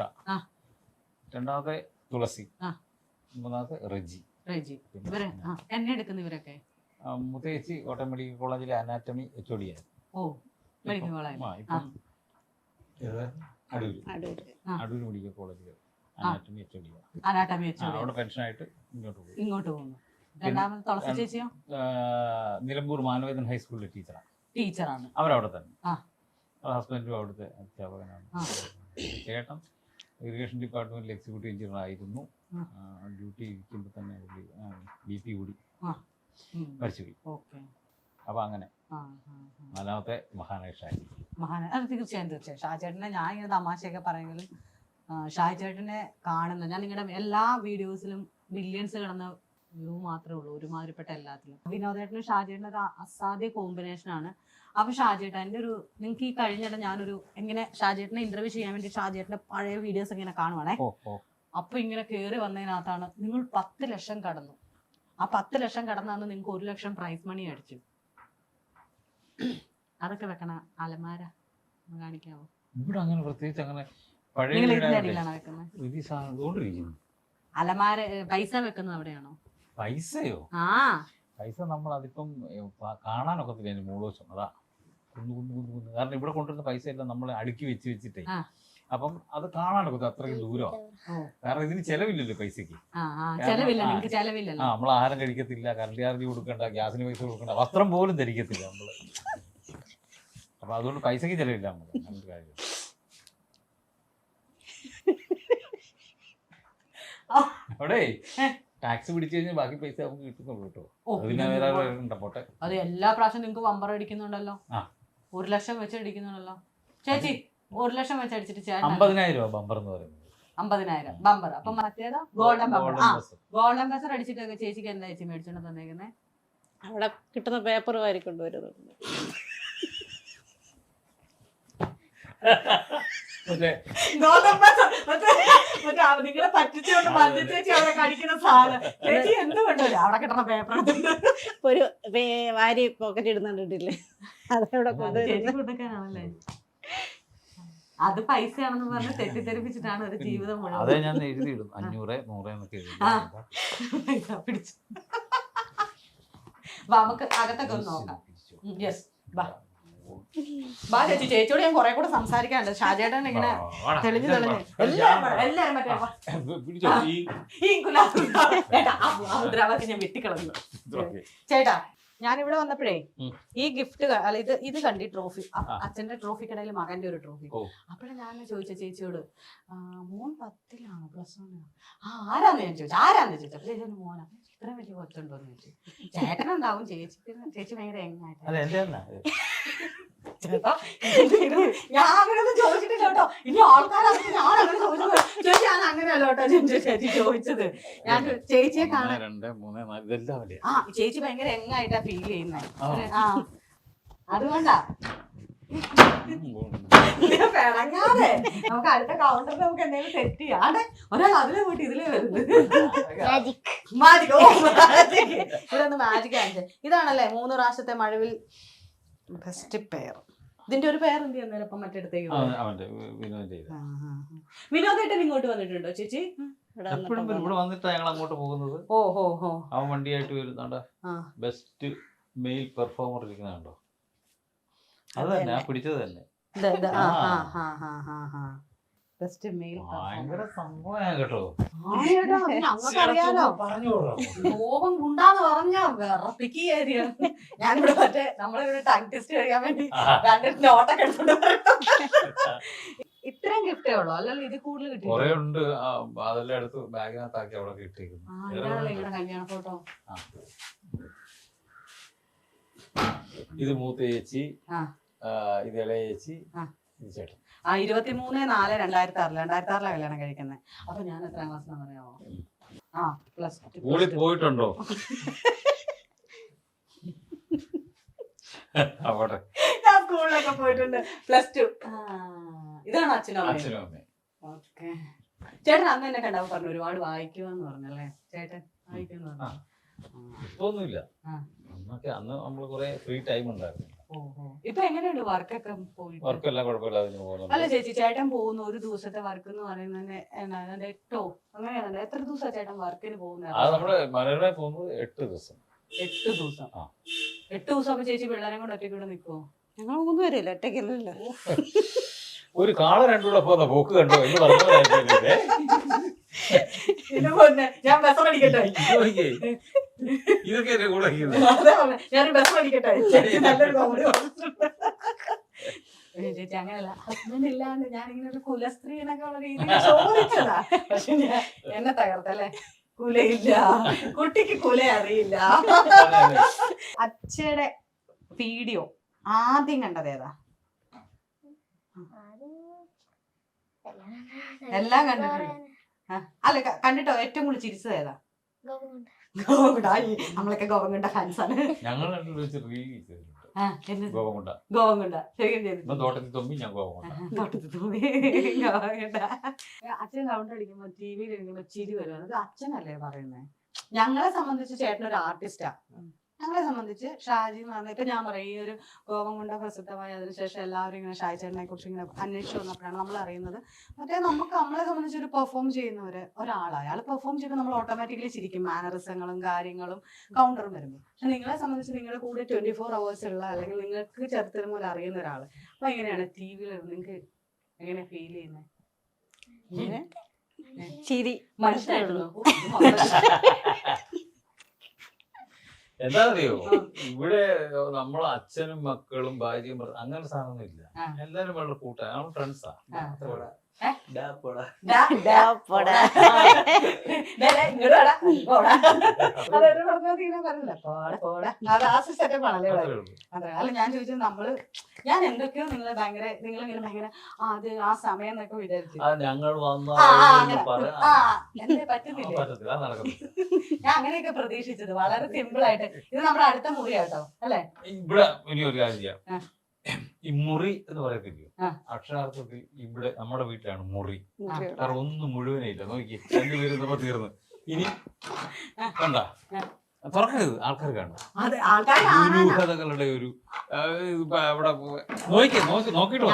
A: രണ്ടാമത്തെ തുളസി, മൂന്നാമത്തെ റെജി.
B: ഇവര് എന്നെ എടുക്കുന്ന ഇവരൊക്കെ?
A: മൂത്ത ചേച്ചി കോട്ടയം മെഡിക്കൽ കോളേജിലെ അനാറ്റമി HOD ആയിരുന്നു.
B: ഓ, മെഡിക്കൽ കോളേജ്.
A: ഇപ്പം അടൂര് മെഡിക്കൽ കോളേജിൽ അനാറ്റമി HOD. അവിടെ പെൻഷനായിട്ട്
B: ഇങ്ങോട്ട് പോകുന്നു. രണ്ടാമത് തുളസി ചേച്ചിയോ?
A: നിലമ്പൂർ മാനവേദൻ ഹൈസ്കൂളിലെ
B: ടീച്ചറാണ്.
A: അവരവിടെ തന്നെ. ഹസ്ബൻഡും അവിടുത്തെ അധ്യാപകനാണ്. ചേട്ടൻ ഇറിഗേഷൻ ഡിപ്പാർട്ട്മെന്റിൽ എക്സിക്യൂട്ടീവ് എഞ്ചിനീയർ ആയിരുന്നു. ഡ്യൂട്ടി ഇരിക്കുമ്പോൾ തന്നെ BP കൂടി മരിച്ചുപോയി. അപ്പൊ അങ്ങനെ 4ാമത്തെ മഹാനേഷായി.
B: അത് തീർച്ചയായും ഷാജേട്ടനെ ഞാൻ ഇങ്ങനെ തമാശയൊക്കെ പറയുമെങ്കിലും ഷാജേട്ടനെ കാണുന്ന ഞാൻ നിങ്ങളുടെ എല്ലാ വീഡിയോസിലും മില്യൺസ് കിടന്ന വ്യൂ മാത്രമേ ഉള്ളൂ, ഒരുമാതിരിപ്പെട്ട എല്ലാത്തിലും. വിനോദേട്ടനും ഷാജേട്ടനും ഒരു അസാധ്യ കോമ്പിനേഷൻ ആണ്. അപ്പൊ ഷാജേട്ടൻ എൻ്റെ ഒരു നിങ്ങൾക്ക് ഈ കഴിഞ്ഞിട ഞാനൊരു എങ്ങനെ ഷാജേട്ടനെ ഇന്റർവ്യൂ ചെയ്യാൻ വേണ്ടി ഷാജേട്ടന്റെ പഴയ വീഡിയോസ് ഇങ്ങനെ കാണുവാണേ. അപ്പൊ ഇങ്ങനെ കയറി വന്നതിനകത്താണ് നിങ്ങൾ 10 ലക്ഷം കടന്നു. ആ 10 ലക്ഷം കടന്നാന്ന് നിങ്ങൾക്ക് 1 ലക്ഷം പ്രൈസ് മണി അടിച്ചു. അതൊക്കെ വെക്കണ അലമാര കാണിക്കാവോ?
A: ഇവിടെ അങ്ങനെ പ്രത്യേകിച്ച് അങ്ങനെ
B: നിങ്ങൾ ഇതിന്റെ അടിയിലാണോ വെക്കുന്നത്? അലമാര പൈസ വെക്കുന്നത് അവിടെയാണോ?
A: പൈസയോ? പൈസ നമ്മൾ അതിപ്പം കാണാനൊക്കത്തില്ല. അതിന് മൂളോശം അതാ കുന്നു. കാരണം ഇവിടെ കൊണ്ടുവരുന്ന പൈസ എല്ലാം നമ്മൾ അടുക്കി വെച്ചിട്ടേ അപ്പം അത് കാണാനൊക്കത്തില്ല, അത്രയും ദൂരം. കാരണം ഇതിന് ചെലവില്ലല്ലോ പൈസക്ക്. നമ്മൾ ആഹാരം കഴിക്കത്തില്ല, കറണ്ട് ചാർജ് കൊടുക്കണ്ട, ഗ്യാസിന് പൈസ കൊടുക്കണ്ട, വസ്ത്രം പോലും ധരിക്കത്തില്ല നമ്മള്. അപ്പൊ അതുകൊണ്ട് പൈസക്ക് ചെലവില്ല നമ്മള്. അങ്ങനൊരു കാര്യം. അവിടെ ടാക്സ് പിടിച്ചു കഴിഞ്ഞാൽ ബാക്കി പൈസ നമുക്ക് കിട്ടുന്നുള്ളൂ കേട്ടോ. പോട്ടെ.
B: അത് എല്ലാ പ്രാവശ്യം നിങ്ങൾക്ക് ബമ്പർ അടിക്കുന്നുണ്ടല്ലോ. 1 ലക്ഷം വെച്ച് അടിക്കുന്നുണ്ടല്ലോ ചേച്ചി. 1 ലക്ഷം വെച്ച് അടിച്ചിട്ട്
A: 50,000 രൂപ ബമ്പർ എന്ന് പറയുന്നത്.
B: 50,000 ബമ്പർ. അപ്പൊ മറ്റേതാ ഗോൾഡൻ ബമ്പർ. ഗോൾഡൻ ബസർ അടിച്ചിട്ടൊക്കെ ചേച്ചിക്ക് എന്താ ചേച്ചി മേടിച്ചോണ്ട് തന്നേക്കുന്നേ?
C: അവിടെ കിട്ടുന്ന പേപ്പർ വാരി കൊണ്ടുവരുന്നുണ്ട്.
B: നിങ്ങളെ പറ്റിച്ചുകൊണ്ട് മഞ്ജു ചേച്ചി അവിടെ കടിക്കുന്ന സാധനം ചേച്ചി എന്തുകൊണ്ടോ അവിടെ കിട്ടുന്ന പേപ്പർ
C: ഒരു വാരി പോക്കറ്റ് ഇടുന്നുണ്ടില്ലേ, അതവിടെ
B: കൊടുക്കാനാണല്ലേ? അത് പൈസയാണെന്ന് പറഞ്ഞ് തെറ്റിദ്ധരിപ്പിച്ചിട്ടാണ് ഒരു ജീവിതം മുഴുവൻ.
A: അതെ, ഞാൻ എഴുതിയിടും 500, 100 എന്നൊക്കെ എഴുതി
B: പിടിച്ചു. നമുക്ക് അകത്തൊക്കെ ഒന്ന് നോക്കാം. യെസ്, ബാ ചേച്ചി. ചേച്ചിയോട് ഞാൻ കുറെ കൂടെ സംസാരിക്കാനുണ്ട്. ഷാജേട്ടൻ ഇങ്ങനെ തെളിഞ്ഞു എല്ലാരും മുദ്രാവാക്യം ഞാൻ വെട്ടിക്കളഞ്ഞു. ചേട്ടാ, ഞാനിവിടെ വന്നപ്പോഴേ ഈ ഗിഫ്റ്റ് അല്ല ഇത് കണ്ടി ട്രോഫി, അച്ഛന്റെ ട്രോഫിക്കിടയിൽ മകന്റെ ഒരു ട്രോഫി. അപ്പോഴേ ഞാൻ ചോദിച്ച ചേച്ചിയോട്, മോൻ 10ലാണോ +1? ആരാന്ന് ഞാൻ ചോദിച്ചു. ആരാന്ന് ചോദിച്ചു. അപ്പൊ ചേച്ചി മോനാ. ഇത്രയും വലിയ കൊച്ചുണ്ടോന്ന് ചോദിച്ചു. ചേട്ടനുണ്ടാവും, ചേച്ചി ഭയങ്കര എങ്ങായിട്ട്. ചേട്ടാ ഞാൻ അങ്ങനെയൊന്നും ചോദിച്ചിട്ടില്ല കേട്ടോ. ഇനി ആൾക്കാരറിഞ്ഞ് ഞാൻ അങ്ങനെ ചോദിച്ചത് ചേച്ചി ഞാൻ അങ്ങനെയല്ല കേട്ടോ ചേച്ചി ചോദിച്ചത്. ഞാൻ ചേച്ചിയെ കാണാൻ
A: 2, 3, 4 ഇതെല്ലാം അല്ലേ?
B: ആ ചേച്ചി ഭയങ്കര എങ്ങായിട്ടാ ഫീൽ ചെയ്യുന്നത്. ആ അതുകൊണ്ടാ പിണങ്ങാതെ നമുക്ക് അടുത്ത കൗണ്ടറിൽ നമുക്ക് എന്തെങ്കിലും സെറ്റ് ചെയ്യാം. അതെ ഒരാൾ അതിലെ പോയിട്ട് ഇതിലേ വരുന്നത് മാജിക്. ഓ മാജിക്, ഇവിടെ ഒന്ന് മാജിക് കാണിച്ചേ. ഇതാണല്ലേ 3 പ്രാവശ്യത്തെ മഴവിൽ ബെസ്റ്റ് പെയർ. ഇതിന്റെ ഒരു പേർ എന്ത് ചെയ്യുന്നേരം ഇപ്പൊ മറ്റേടത്തേക്ക് വിനോദേട്ടൻ ഇങ്ങോട്ട് വന്നിട്ടുണ്ടോ ചേച്ചി?
A: എപ്പോഴും ഇവിടെ വന്നിട്ടാ ഞങ്ങൾ അങ്ങോട്ട് പോകുന്നത്.
B: ഓ ഹോ ഹോ
A: അവൻ വണ്ടിയായിട്ട് വരുന്നുണ്ടോ? ബെസ്റ്റ് മെയിൽ പെർഫോമർ ഇരിക്കുന്നുണ്ടോ? അത് തന്നെ പിടിച്ചത് തന്നെ.
B: ബെസ്റ്റ് മെയിൽ
A: ഭയങ്കര സംഭവമാണ് കേട്ടോ.
B: ഞങ്ങൾക്കറിയാലോ കോപം ഉണ്ടാന്ന് പറഞ്ഞാ വിറപ്പിക്കുക. ഞാനിവിടെ മറ്റേ നമ്മളിവിടെ ടങ് ടെസ്റ്റ് കഴിയാൻ വേണ്ടി 2 നോട്ടൊക്കെ എടുത്തോണ്ട് ഇത്രയും ഗിഫ്റ്റേ ഉള്ളൂ അല്ലല്ലോ? ഇത് കൂടുതൽ കിട്ടി
A: കൊറേ ഉണ്ട്. അതെല്ലാം എടുത്ത് ബാഗിനകത്താക്കി അവിടെ കിട്ടിയിരിക്കുന്നു.
B: ഇവിടെ കല്യാണ ഫോട്ടോ.
A: ഇത് മൂത്ത ചേച്ചി, ഇത് ഇളയ ചേച്ചി, ഇത് ചേട്ടൻ.
B: 23/4/2006 കല്യാണം കഴിക്കുന്നത്. അപ്പൊ ഞാൻ എത്രാം ക്ലാസ്സിലാണെന്ന് അറിയാമോ? +2.
A: സ്കൂളിൽ പോയിട്ടുണ്ടോ? അവിടെ
B: ഞാൻ സ്കൂളിലൊക്കെ പോയിട്ടുണ്ട്. +2. ഇതാണ് അച്ഛനും
A: അമ്മയും.
B: ഓക്കെ. ചേട്ടൻ അന്ന് എന്നെ കണ്ടപ്പോ പറഞ്ഞു ഒരുപാട് വായിക്കുവാന്ന് പറഞ്ഞല്ലേ? ചേട്ടൻ വായിക്കുമെന്ന് പറഞ്ഞു.
A: ഇപ്പൊന്നുമില്ല. അന്ന് നമ്മള് കൊറേ ഫ്രീ ടൈം ഉണ്ടായിരുന്നു.
B: ഇപ്പൊ എങ്ങനെയുണ്ട് വർക്കൊക്കെ?
A: വർക്കെല്ലാം കുഴപ്പമില്ലാതെ പോകുന്നു.
B: അല്ല ചേച്ചി, ചേട്ടൻ പോകുന്ന ഒരു ദിവസത്തെ വർക്ക് എന്ന് പറയുന്നത് 8 അങ്ങനെയാണല്ലോ? എത്ര ദിവസം ചേട്ടൻ വർക്കിന് പോകുന്നത്?
A: അത് നമ്മുടെ മനോരമ പോകുന്നത് 8 ദിവസം.
B: 8 ദിവസം. 8 ദിവസം അപ്പൊ ചേച്ചി പിള്ളേരെ കൊണ്ട് ഒറ്റയ്ക്ക് ഇവിടെ നിൽക്കുവോ?
C: ഞങ്ങൾ 3 പേരല്ലേ, ഒറ്റയ്ക്കല്ലല്ലോ.
A: ഒരു കാള 2 കൂടെ പോകുന്ന പോക്ക് കണ്ടോ എന്ന് പറഞ്ഞേ.
B: ഞാൻ ബസ് പഠിക്കട്ടെ.
A: ഇതൊക്കെ എന്റെ കൂടെ
B: ഞാനൊരു ബസ് പഠിക്കട്ടെ. നല്ലൊരു കോമഡി ചേച്ചി. അങ്ങനെയല്ല, ഹസ്ബൻഡ് ഇല്ലാണ്ട് ഞാനിങ്ങനെ ഒരു കുലസ്ത്രീ എന്നൊക്കെ ഉള്ള രീതിയിൽ ചോദിച്ചതാ. പക്ഷെ എന്നെ തകർത്തല്ലേ? കുലയില്ല, കുട്ടിക്ക് കുല അറിയില്ല. അച്ഛയുടെ വീഡിയോ ആദ്യം കണ്ടത് ഏതാ? എല്ലാം കണ്ടിട്ടുണ്ട്. അല്ല കണ്ടിട്ടോ ഏറ്റവും കൂടുതൽ ചിരിച്ചത് ഏതാ? ഗോവൻകുണ്ട. നമ്മളൊക്കെ ഗോവൻകുണ്ട ഫാൻസാണ്. ഗോവൻകുണ്ട ശരിക്കും ചെയ്തു.
A: തോട്ടത്തിൽ തുമ്പി ഞാൻ
B: തോട്ടത്തിൽ തുമ്പി ഗോവൻകുണ്ട. അച്ഛൻ സൗണ്ട് അടിക്കുമ്പോ ടിവിയിൽ ഇരിക്കുമ്പോ ചിരി വരും. അത് അച്ഛനല്ലേ പറയുന്നത്? ഞങ്ങളെ സംബന്ധിച്ച് ചേട്ടൻ ഒരു ആർട്ടിസ്റ്റാ. ഞങ്ങളെ സംബന്ധിച്ച് ഷാജി എന്ന് പറഞ്ഞാൽ ഇപ്പൊ ഞാൻ പറയും ഈ ഒരു ഗോവൻകുണ്ട പ്രസിദ്ധമായ അതിനുശേഷം എല്ലാവരും ഇങ്ങനെ ഷാജി ചേട്ടനെ കുറിച്ച് ഇങ്ങനെ അന്വേഷിച്ചു വന്നപ്പോഴാണ് നമ്മൾ അറിയുന്നത്. മറ്റേ നമ്മളെ സംബന്ധിച്ച് ഒരു പെർഫോം ചെയ്യുന്നവര് ഒരാളാണ്. അയാൾ പെർഫോം ചെയ്യുമ്പോൾ നമ്മൾ ഓട്ടോമാറ്റിക്കലി ചിരിക്കും. മാനറിസങ്ങളും കാര്യങ്ങളും കൗണ്ടറും വരുമ്പോൾ. പക്ഷെ നിങ്ങളെ സംബന്ധിച്ച് നിങ്ങളുടെ കൂടെ 24 hours ഉള്ള അല്ലെങ്കിൽ നിങ്ങൾക്ക് ചെറുത്തിനും പോലെ അറിയുന്ന ഒരാള്. അപ്പൊ എങ്ങനെയാണ് ടിവിയിൽ നിങ്ങൾക്ക് എങ്ങനെ ഫീൽ ചെയ്യുന്നത്?
C: ചിരി
B: മനസ്സിലായിട്ടുള്ളൂ.
A: എന്താ അറിയോ, ഇവിടെ നമ്മളെ അച്ഛനും മക്കളും ഭാര്യയും അങ്ങനെ സാധനമൊന്നും ഇല്ല. എല്ലാരും വളരെ കൂട്ടാണ്, ഫ്രണ്ട്സാ.
B: അല്ല ഞാൻ ചോദിച്ചത് ഞാൻ എന്തൊക്കെയോ നിങ്ങളെ നിങ്ങളിങ്ങനെ ഭയങ്കര അത് ആ സമയം എന്നൊക്കെ വിചാരിച്ചു.
A: ഞങ്ങൾ
B: പറ്റുന്നില്ല. ഞാൻ അങ്ങനെയൊക്കെ പ്രതീക്ഷിച്ചത്. വളരെ സിമ്പിൾ ആയിട്ട്. ഇത് നമ്മുടെ അടുത്ത മുറിയാട്ടോ അല്ലെ?
A: ഇവിടെ ഇനി ഒരു കാര്യം ചെയ്യാം. ഈ മുറി എന്ന് പറയത്തില്ലയോ, അക്ഷരാർത്ഥത്തിൽ ഇവിടെ നമ്മുടെ വീട്ടിലാണ് മുറി. കാരണം ഒന്നും മുഴുവനേ ഇല്ല. നോക്കി 2 പേര് നമ്മ തീർന്ന്. ഇനി കണ്ട തുറക്കരുത്, ആൾക്കാർ കാണും. ദുരൂഹതകളുടെ ഒരു അവിടെ നോക്കിട്ടോ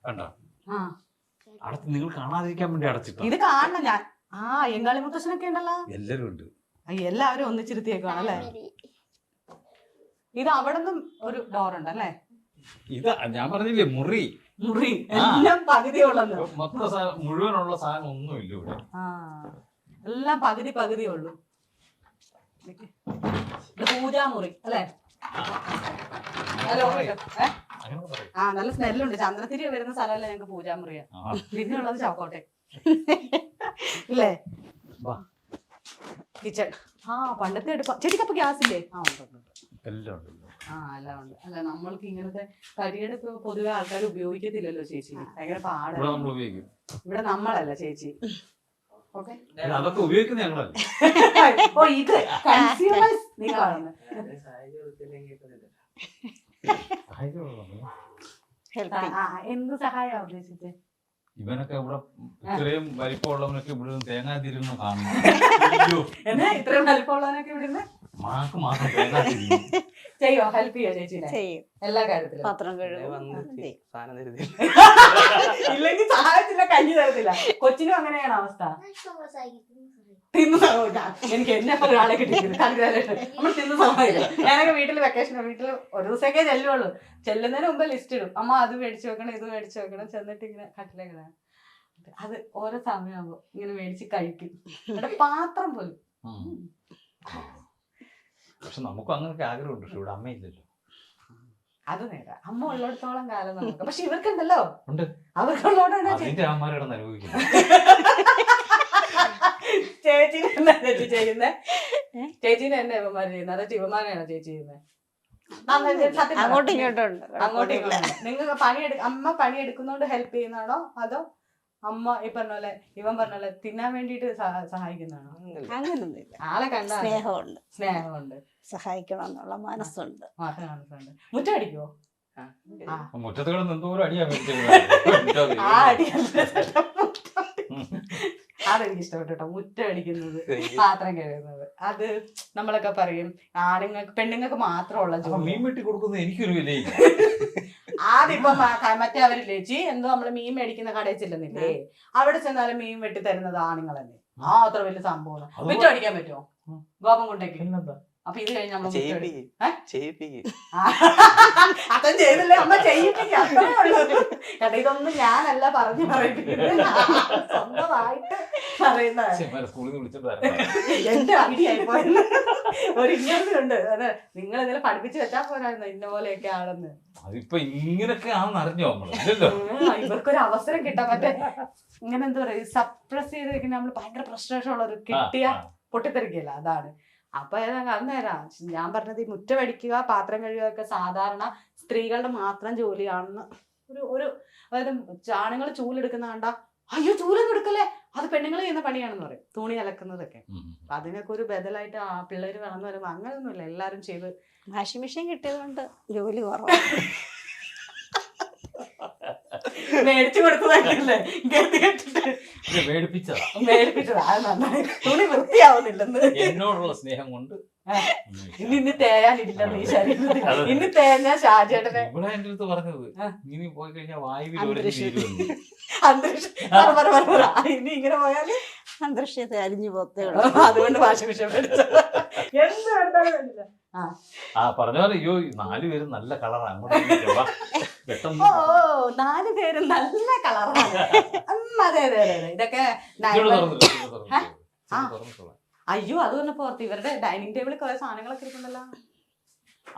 A: കണ്ട അടച്ച് നിങ്ങൾ കാണാതിരിക്കാൻ വേണ്ടി അടച്ചിട്ടു.
B: ഇത് കാണണം ഞാൻ. എങ്കാളി മുത്തശ്ശനൊക്കെ ഉണ്ടല്ലോ.
A: എല്ലാരും ഉണ്ട്.
B: എല്ലാവരും ഒന്നിച്ചിരുത്തിയേക്കാണല്ലേ? ഇത് അവിടെ നിന്നും ഒരു ഡോർ ഉണ്ടല്ലേ?
A: ഇതാ ഞാൻ പറഞ്ഞില്ലേ മുറി.
B: മുറി എല്ലാം പകുതിയുള്ളത്.
A: മൊത്തം മുഴുവനുള്ള സാധനം ഒന്നുമില്ല ഇവിടെ.
B: എല്ലാം പകുതി ഉള്ളൂ. പൂജാമുറി അല്ലേ? നല്ല സ്മെല്ലുണ്ട്. ചന്ദ്രത്തിരി വരുന്ന സ്ഥലമല്ലേ ഞങ്ങക്ക് പൂജാമുറിയാ. പിന്നെയുള്ളത് ചാക്കോട്ടെ ഇല്ലേ? കിച്ചൺ. പണ്ടത്തെ അടുപ്പ. ചേച്ചിക്കപ്പൊ ഗ്യാസ് ഇല്ലേ?
A: എല്ലാം
B: ആ എല്ലാം ഉണ്ട്. അല്ല നമ്മൾക്ക് ഇങ്ങനത്തെ കരിയുടെ ഇപ്പൊ പൊതുവെ ആൾക്കാർ ഉപയോഗിക്കത്തില്ലല്ലോ ചേച്ചി, ഭയങ്കര പാടാണ്.
A: ഇവിടെ നമ്മൾ ഉപയോഗിക്കും.
B: ഇവിടെ നമ്മളല്ല ചേച്ചി. ഓക്കെ,
A: അതൊക്കെ ഉപയോഗിക്കുന്ന ഞങ്ങളല്ലേ.
B: ഓ ഇത് കൺസ്യൂമേഴ്സ് നിങ്ങളാണ്. എന്ത് സഹായം ഉദ്ദേശിച്ചത്?
A: ഇവനൊക്കെ ഇവിടെ ഇത്രയും വലിപ്പമുള്ളവനൊക്കെ ഇവിടെ തേങ്ങാ തിരുന്ന് കാണുന്നു.
B: എന്നാ ഇത്രയും വലിപ്പമുള്ളവനൊക്കെ ഇവിടുന്ന്
A: മാക്ക് മാത്രം തേങ്ങാ തിരുന്നു
B: ചെയ്യോ? ഹെൽപ്പ് ചെയ്യോ ചേച്ചിനെ
C: ചെയ്യും.
B: എല്ലാ കാര്യത്തിലും?
C: പാത്രം കഴുകും.
B: ഇല്ലെങ്കിൽ സഹായത്തില്ല, കഞ്ഞി തരത്തില്ല. കൊച്ചിനും അങ്ങനെയാണ് അവസ്ഥ. തിന്നു എനിക്ക് എന്നെ ഒരാളെ കിട്ടിയില്ല. നമ്മൾ തിന്നു സഹായില്ല. ഞാനൊക്കെ വീട്ടിൽ വെക്കേഷൻ വീട്ടിൽ ഒരു ദിവസമൊക്കെ ചെല്ലുള്ളൂ. ചെല്ലുന്നതിന് മുമ്പ് ലിസ്റ്റ് ഇടും. അമ്മ അത് മേടിച്ചു വെക്കണം, ഇത് മേടിച്ചു വെക്കണം. ചെന്നിട്ട് ഇങ്ങനെ കട്ടിലേക്കിടാൻ അത് ഓരോ സമയമാകുമ്പോ ഇങ്ങനെ മേടിച്ച് കഴിക്കും. ഇവിടെ പാത്രം പോലും.
A: പക്ഷെ നമുക്കും അങ്ങനൊക്കെ ആഗ്രഹമുണ്ട്. പക്ഷെ ഇവിടെ അമ്മയില്ലല്ലോ.
B: അത് നേരെ അമ്മ ഉള്ളിടത്തോളം കാലം നമുക്ക്. പക്ഷെ ഇവർക്കുണ്ടല്ലോ,
A: ഉണ്ട്.
B: അവർക്കുള്ളോടാണ്
A: അതിന്റെ അമ്മമാരോട് അനുഭവിക്കുന്നത്.
B: ചേച്ചീനെ എന്നാ ചേച്ചി ചെയ്യുന്നേ? ചേച്ചീനെ എന്നെ ഇവന്മാര് ചെയ്യുന്നത്? അതൊക്കെ ഇവന്മാരെയാണോ ചേച്ചി ചെയ്യുന്നത്?
C: അങ്ങോട്ടും ഇങ്ങോട്ടും ഉണ്ട്.
B: അങ്ങോട്ടും ഇങ്ങോട്ടും. നിങ്ങൾക്ക് അമ്മ പണിയെടുക്കുന്നോണ്ട് ഹെൽപ്പ് ചെയ്യുന്നതാണോ അതോ അമ്മ ഈ പറഞ്ഞ പോലെ ഇവൻ പറഞ്ഞ പോലെ തിന്നാൻ വേണ്ടിട്ട് സഹായിക്കുന്നതാണോ?
C: അങ്ങനൊന്നുമില്ല.
B: ആളെ കണ്ട
C: സ്നേഹമുണ്ട്,
B: സ്നേഹമുണ്ട്,
C: സഹായിക്കണം എന്നുള്ള മനസ്സുണ്ട്.
B: മനസ്സുണ്ട്. മുറ്റടിക്കുവോ?
A: മുറ്റത്ത് കിടന്ന് എന്തോരം അടിയാ
B: ആ അടി അതെനിക്ക് ഇഷ്ടപ്പെട്ടു കേട്ടോ. മുറ്റം അടിക്കുന്നത്, പാത്രം കഴുകുന്നത്, അത് നമ്മളൊക്കെ പറയും ആണുങ്ങൾക്ക് പെണ്ണുങ്ങൾക്ക് മാത്രമുള്ള ജോലി.
A: മീൻ വെട്ടി കൊടുക്കുന്നത് എനിക്കൊരു വിലയില്ല.
B: ആദ്യം ഇപ്പൊ മറ്റേ അവരില്ലേ ചേച്ചി എന്തോ നമ്മള് മീൻ മേടിക്കുന്ന കടയിൽ ചെല്ലുന്നില്ലേ, അവിടെ ചെന്നാലും മീൻ വെട്ടി തരുന്നത് ആണുങ്ങളല്ലേ. ആ അത്ര വലിയ സംഭവം. മുറ്റം അടിക്കാൻ പറ്റുമോ ഗോപം കൊണ്ടേക്ക്? അപ്പൊ ഇത് കഴിഞ്ഞ് നമ്മൾ അതും ചെയ്തില്ലേ അമ്മ ചെയ്യിപ്പിക്കും. അത്രേ ഉള്ളൂ കേട്ടോ. ഇതൊന്നും ഞാനല്ല പറഞ്ഞു പറയിപ്പിക്കുന്നത്, സ്വന്തമായിട്ട് പറയുന്നതാണ്. എന്റെ ഐഡിയ ആയിപ്പോയത്. ഒരു ഇന്റർവ്യൂ ഉണ്ട്, അത് നിങ്ങൾ ഇതിൽ പഠിപ്പിച്ച് വെച്ചാൽ പോരായിരുന്നു ഇന്ന പോലെയൊക്കെ ആണെന്ന്.
A: അതിപ്പോ ഇങ്ങനൊക്കെ ആണെന്ന് അറിഞ്ഞോ
B: ഇവർക്കൊരു അവസരം കിട്ടാൻ മറ്റേ ഇങ്ങനെ എന്താ പറയാ സപ്രസ് ചെയ്ത് വെക്കുന്ന നമ്മള് ഭയങ്കര ഫ്രസ്ട്രേഷൻ ഉള്ളവർ കിട്ടിയ പൊട്ടിത്തെറിക്കില്ല. അതാണ്. അപ്പൊ അന്നേരാ ഞാൻ പറഞ്ഞത് ഈ മുറ്റമടിക്കുക പാത്രം കഴുകുക ഒക്കെ സാധാരണ സ്ത്രീകളുടെ മാത്രം ജോലിയാണെന്ന്. ഒരു അതായത് ആണുങ്ങൾ ചൂലെടുക്കുന്ന കണ്ട അയ്യോ ചൂലൊന്നും എടുക്കല്ലേ, അത് പെണ്ണുങ്ങൾ ചെയ്യുന്ന പണിയാണെന്ന് പറയും. തുണി അലക്കുന്നതൊക്കെ. അപ്പൊ അതിനൊക്കെ ഒരു ബദലായിട്ട് ആ പിള്ളേര് വളർന്നു വരുമ്പോ അങ്ങനെയൊന്നുമില്ല, എല്ലാരും ചെയ്ത്.
C: വാഷിംഗ് മെഷീൻ കിട്ടിയതുകൊണ്ട് ജോലി കുറവാണ്.
B: മേടിച്ചു കൊടുത്തതല്ലേ മേടിപ്പിച്ചതാ. അത് നന്നായി. തുണി വൃത്തിയാവുന്നില്ലെന്ന്
A: എന്നോടുള്ള സ്നേഹം കൊണ്ട്
B: ഇന്ന് തേയാനില്ലെന്ന് ഈ ശരീരത്തിൽ. ഇന്ന് തേഞ്ഞാ ഷാജേട്ടനെ
A: ഇവിടെ എന്റെ അടുത്ത് പറഞ്ഞത് ഇനി പോയി കഴിഞ്ഞാൽ വായുവിൽ
B: ഇനി ഇങ്ങനെ പോയാല്
C: അന്തരീക്ഷത്തെ അരിഞ്ഞു പോത്തേ.
B: അതുകൊണ്ട് വാഷിംഗ് മെഷീൻ മേടിച്ചത്. എന്ത് കണ്ടാലും വേണ്ടില്ല.
A: പറഞ്ഞ പോലെ അയ്യോ 4 പേരും നല്ല കളറാണ് അങ്ങോട്ട്.
B: ഓ 4 പേരും നല്ല കളറാണ്. അതെ അതെ അതെ അതെ. ഇതൊക്കെ അയ്യോ അത് തന്നെ പുറത്ത് ഇവരുടെ ഡൈനിങ് ടേബിളിൽ കുറെ സാധനങ്ങളൊക്കെ ഇരിക്കുന്നുണ്ടല്ലോ.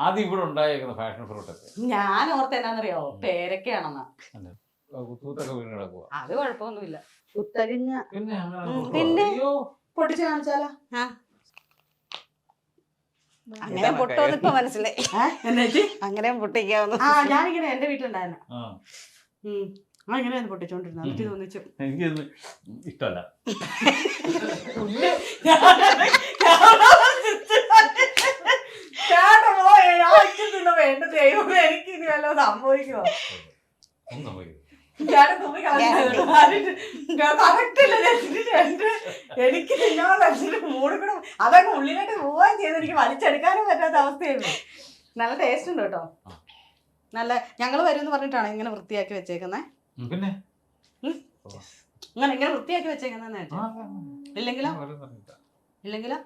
A: അത് ഇവിടെ ഉണ്ടായിരിക്കുന്ന ഫാഷൻ ഫ്രൂട്ട് ഒക്കെ
B: ഞാൻ ഓർത്ത് എന്നാന്നറിയോ പേരൊക്കെയാണെന്നാ. അത് കുഴപ്പമൊന്നുമില്ല. കുത്തഴിഞ്ഞ
C: പിന്നെ
B: പൊട്ടിച്ച് കാണിച്ചാലോ?
C: അങ്ങനെ പൊട്ടോന്ന് ഇപ്പൊ മനസ്സിലായി. അങ്ങനെ പൊട്ടിക്കാവുന്ന.
B: ഞാനിങ്ങനെ എന്റെ വീട്ടിലുണ്ടായിരുന്നു. ഇങ്ങനെ പൊട്ടിച്ചോണ്ടിരുന്നു. എനിക്ക് തോന്നിച്ചു
A: എനിക്കൊന്നും ഇഷ്ടമല്ല.
B: വേണ്ട ദൈവം എനിക്ക് ഇനി വല്ല സംഭവിക്കുമോ? എനിക്ക് തിന്നാൻ മൂടിക്കണം. അതൊക്കെ ഉള്ളിലോട്ട് പോവുകയും ചെയ്ത് എനിക്ക് വലിച്ചെടുക്കാനും പറ്റാത്ത അവസ്ഥയായിരുന്നു. നല്ല ടേസ്റ്റ് ഉണ്ട് കേട്ടോ. നല്ല ഞങ്ങള് വരുമെന്ന് പറഞ്ഞിട്ടാണ് ഇങ്ങനെ വൃത്തിയാക്കി വെച്ചേക്കുന്നേ.
A: പിന്നെ
B: ഇങ്ങനെ വൃത്തിയാക്കി വെച്ചേക്കുന്ന ഇല്ലെങ്കിലോ ഇല്ലെങ്കിലോ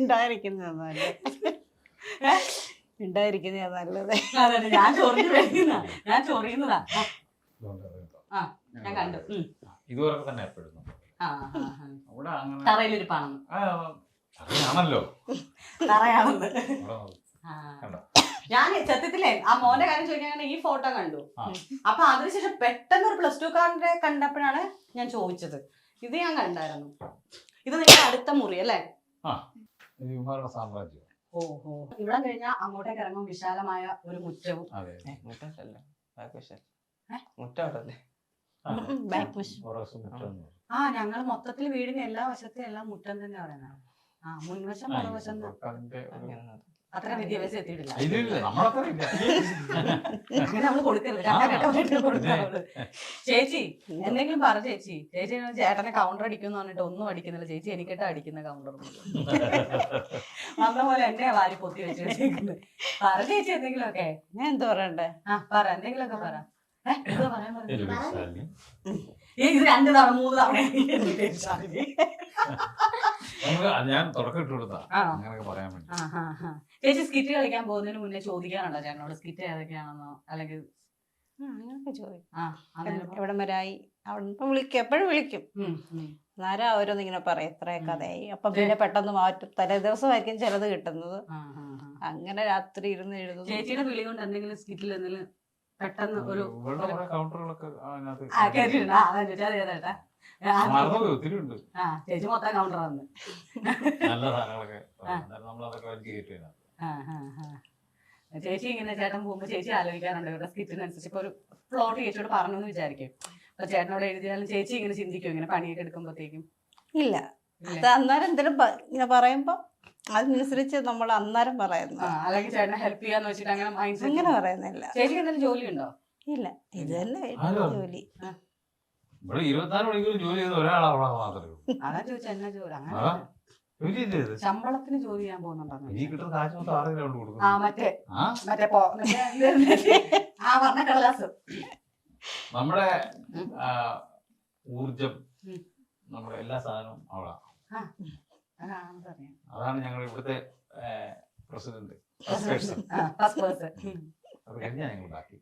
C: ഉണ്ടായിരിക്കുന്നതാ നല്ലത്.
B: ഞാൻ ചൊറിയുന്നതാ. ഞാൻ കണ്ടു.
A: ഇതുവരെ തന്നെ എപ്പോഴും
B: തറയിലൊരു പണം
A: ആണല്ലോ
B: തറയാണെന്ന്. ഞാൻ സത്യത്തിലേ ആ മോന്റെ കാര്യം ചോദിക്കാൻ ഈ ഫോട്ടോ കണ്ടു.
A: ആ.
B: അപ്പൊ അതിനുശേഷം പെട്ടെന്ന് ഒരു +2 കാരന്റെ കണ്ടപ്പോഴാണ് ഞാൻ ചോദിച്ചത്. ഇത് ഞാൻ കണ്ടായിരുന്നു. ഇത് നിങ്ങളുടെ അടുത്ത മുറി അല്ലേ?
A: ഇവന്മാരുടെ സാമ്രാജ്യം.
B: ഓഹോ. ഇവിടെ കഴിഞ്ഞാൽ അങ്ങോട്ടേക്ക് ഇറങ്ങും വിശാലമായ ഒരു മുറ്റവും.
A: അതെ.
C: ബാക്ക് വശം.
A: പുറകുവശം മുറ്റം എന്ന് പറയും.
B: ഞങ്ങൾ മൊത്തത്തിൽ വീടിന്റെ എല്ലാ വശത്തും എല്ലാം മുറ്റം തന്നെ പറയുന്നത്. മുൻവശം പുറകുവശം
A: അതിന്റെ ഒരു-
B: അത്ര വിദ്യാഭ്യാസം എത്തിയിട്ടില്ല.
A: ഇല്ല, നമ്മളത്ര ഇല്ല.
B: അങ്ങനെ നമ്മള് കൊടുക്കരുത്. രണ്ടാഘട്ടമായിട്ട് കൊടുക്കാറുള്ളൂ. ചേച്ചി എന്തെങ്കിലും പറ ചേച്ചി. ചേച്ചി ചേട്ടനെ കൗണ്ടർ അടിക്കുമെന്ന് പറഞ്ഞിട്ട് ഒന്നും അടിക്കുന്നില്ല. ചേച്ചി എനിക്കിട്ട് അടിക്കുന്ന കൗണ്ടർ വന്ന പോലെ എന്നെ വാരി പൊത്തി വെച്ച് വെച്ചേക്കുന്നത്. പറ ചേച്ചി എന്തെങ്കിലുമൊക്കെ.
C: ഞാൻ എന്ത് പറയണ്ടേ?
B: പറ എന്തെങ്കിലുമൊക്കെ പറ. എന്താ പറയാൻ
A: ഒരു
B: പറഞ്ഞു?
A: വിശാലി.
B: ഇത് 2 തവണ 3 തവണ
A: ഞാൻ തുടക്കം ഇട്ട് കൊടുത്താ
B: ആണോ?
A: അങ്ങനെയൊക്കെ പറയാൻ വേണ്ടി.
B: ചേച്ചി സ്കിറ്റ് കളിക്കാൻ പോകുന്നതിന് മുന്നേ ചോദിക്കാറുണ്ടോ ചേട്ടനോട് സ്കിറ്റ് ഏതൊക്കെയാണെന്നോ? അല്ലെങ്കിൽ
C: അങ്ങനൊക്കെ ചോദിക്കും.
B: അന്നേരം
C: എവിടം വരായി അവിടെ വിളിക്കും, എപ്പോഴും വിളിക്കും. നേരം ഓരോന്നിങ്ങനെ പറയും ഇത്രേ കഥയായി. അപ്പം പിന്നെ പെട്ടെന്ന് മാറ്റും. തലേ ദിവസമായിരിക്കും ചിലത് കിട്ടുന്നത്. അങ്ങനെ രാത്രി ഇരുന്ന് എഴുതുന്നു.
B: ചേച്ചിയുടെ വിളി കൊണ്ട് എന്തെങ്കിലും സ്കിറ്റിൽ എന്തെങ്കിലും പെട്ടെന്ന് ഒരു
A: ഇവളുടെ കുറെ കൗണ്ടറുകളൊക്കെ അതിനകത്ത് മറന്നുപോയി. ഒത്തിരി ഉണ്ട്
B: ചേച്ചി മൊത്തം കൗണ്ടർ വന്ന്
A: നല്ല സാധനങ്ങളൊക്കെ. നമ്മളതൊക്കെ വലിച്ച് കയറ്റുക.
B: ചേച്ചി ഇങ്ങനെ ചേട്ടൻ പോകുമ്പോ ചേച്ചി ആലോചിക്കാറുണ്ട് ഇവരുടെ സ്കിറ്റിനനുസരിച്ച്. ഇപ്പൊ ഒരു പ്ലോട്ട് ചേച്ചിയോട് പറഞ്ഞു എന്ന് വിചാരിക്കും. അപ്പൊ ചേട്ടനോട് എഴുതിയാലും ചേച്ചി ഇങ്ങനെ ചിന്തിക്കും ഇങ്ങനെ പണിയൊക്കെ എടുക്കുമ്പോഴത്തേക്കും?
C: ഇല്ല, അത് അന്നേരം എന്തെങ്കിലും ഇങ്ങനെ പറയുമ്പോ അതിനനുസരിച്ച് നമ്മൾ അന്നേരം പറയുന്നു.
B: അല്ലെങ്കിൽ ചേട്ടനെ ഹെൽപ്പ് ചെയ്യാന്ന് വെച്ചിട്ട് അങ്ങനെ മൈൻഡ്
C: അങ്ങനെ പറയുന്നില്ല.
B: ചേച്ചിക്ക് എന്തെങ്കിലും ജോലി ഉണ്ടോ?
C: ഇല്ല, ഇത് തന്നെ ജോലി.
A: ഇവിടെ 24 മണിക്കൂർ ജോലി ചെയ്ത് ഒരാളവിടെ മാത്രമേ ഉള്ളൂ.
B: അതാ ചോദിച്ചാ എന്നാ ജോലി? അങ്ങനെ
A: ജോലിയില്ലേ ഇത്?
B: ശമ്പളത്തിന് ജോലി ചെയ്യാൻ പോകുന്നുണ്ടോ?
A: ഈ കിട്ടുന്ന കാശ് മൊത്തം 6 കൊണ്ട് കൊടുക്കും.
B: മറ്റേ പറഞ്ഞ കടലാസ്
A: നമ്മുടെ ഊർജം, നമ്മുടെ എല്ലാ സാധനവും അവിടെ. അതാണ് ഞങ്ങൾ ഇവിടുത്തെ പ്രസിഡന്റ്. അത് കഴിഞ്ഞാൽ ഞങ്ങൾ ഉണ്ടാക്കി.